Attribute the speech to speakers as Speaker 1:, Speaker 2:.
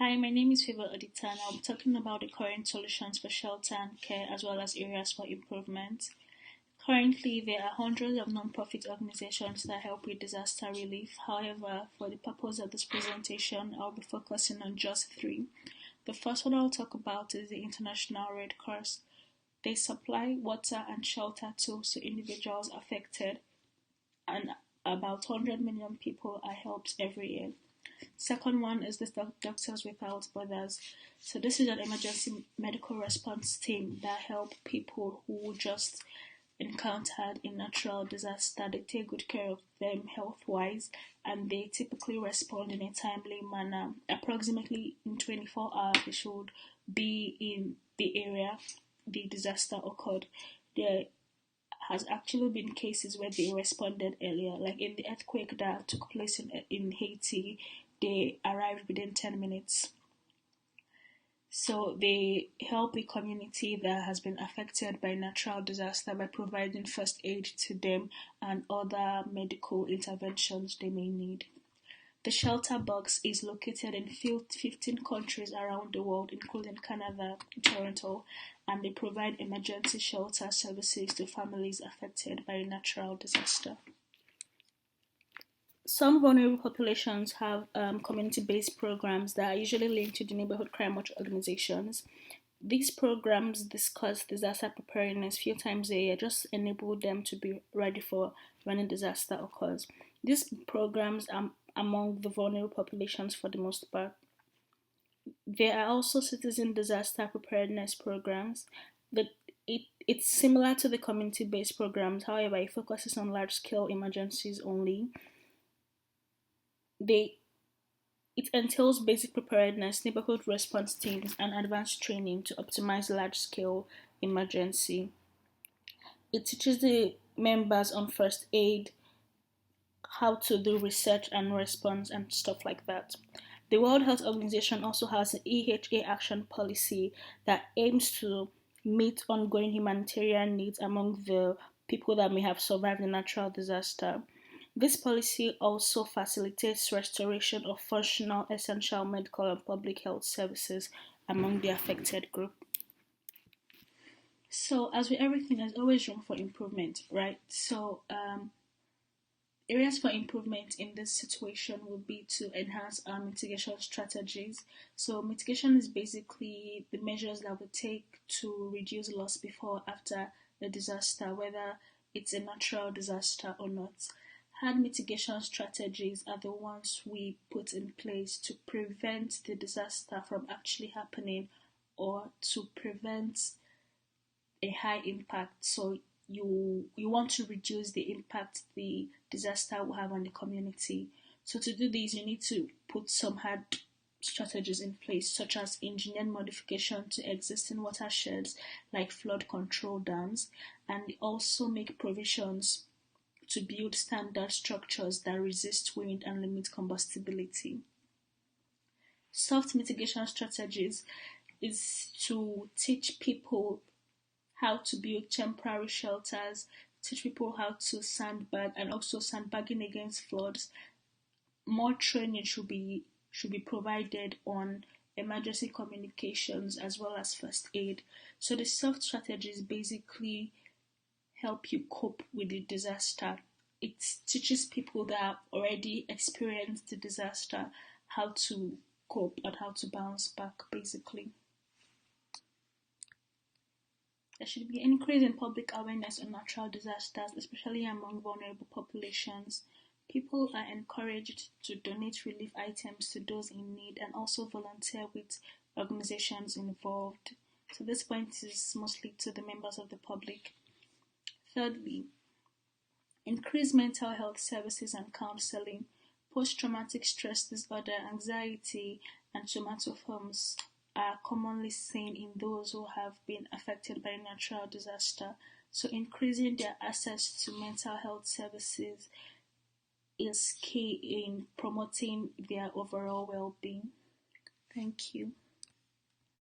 Speaker 1: Hi, my name is Favor Odita and I'll be talking about the current solutions for shelter and care as well as areas for improvement. Currently, there are hundreds of non-profit organizations that help with disaster relief. However, for the purpose of this presentation, I'll be focusing on just three. The first one I'll talk about is the International Red Cross. They supply water and shelter tools to individuals affected, and about 100 million people are helped every year. Second one is the Doctors Without Borders. So this is an emergency medical response team that help people who just encountered a natural disaster. They take good care of them health-wise, and they typically respond in a timely manner. Approximately in 24 hours, they should be in the area the disaster occurred. There has actually been cases where they responded earlier, like in the earthquake that took place in Haiti, they arrived within 10 minutes. So they help the community that has been affected by natural disaster by providing first aid to them and other medical interventions they may need. The shelter box is located in 15 countries around the world, including Canada, Toronto, and they provide emergency shelter services to families affected by a natural disaster. Some vulnerable populations have community-based programs that are usually linked to the neighborhood crime watch organizations. These programs discuss disaster preparedness a few times a year, just enable them to be ready for when a disaster occurs. These programs are among the vulnerable populations for the most part. There are also citizen disaster preparedness programs. That it's similar to the community-based programs, however, it focuses on large-scale emergencies only. They It entails basic preparedness, neighborhood response teams, and advanced training to optimize large-scale emergency. It teaches the members on first aid, how to do research and response, and stuff like that. The World Health Organization also has an EHA action policy that aims to meet ongoing humanitarian needs among the people that may have survived a natural disaster. This policy also facilitates restoration of functional, essential medical and public health services among the affected group. So, as with everything, there's always room for improvement, right? Areas for improvement in this situation would be to enhance our mitigation strategies. So, mitigation is basically the measures that we take to reduce loss before or after a disaster, whether it's a natural disaster or not. Hard mitigation strategies are the ones we put in place to prevent the disaster from actually happening or to prevent a high impact. So you want to reduce the impact the disaster will have on the community. So to do this, you need to put some hard strategies in place, such as engineer modification to existing watersheds like flood control dams, and also make provisions to build standard structures that resist wind and limit combustibility. Soft mitigation strategies is to teach people how to build temporary shelters, teach people how to sandbag, and also sandbagging against floods. More training should be provided on emergency communications as well as first aid. So the soft strategies basically help you cope with the disaster. It teaches people that have already experienced the disaster how to cope and how to bounce back basically. There should be an increase in public awareness on natural disasters, especially among vulnerable populations. People are encouraged to donate relief items to those in need and also volunteer with organizations involved. So this point is mostly to the members of the public. Thirdly, increase mental health services and counseling. Post-traumatic stress disorder, anxiety, and somatoforms are commonly seen in those who have been affected by a natural disaster. So increasing their access to mental health services is key in promoting their overall well-being. Thank you.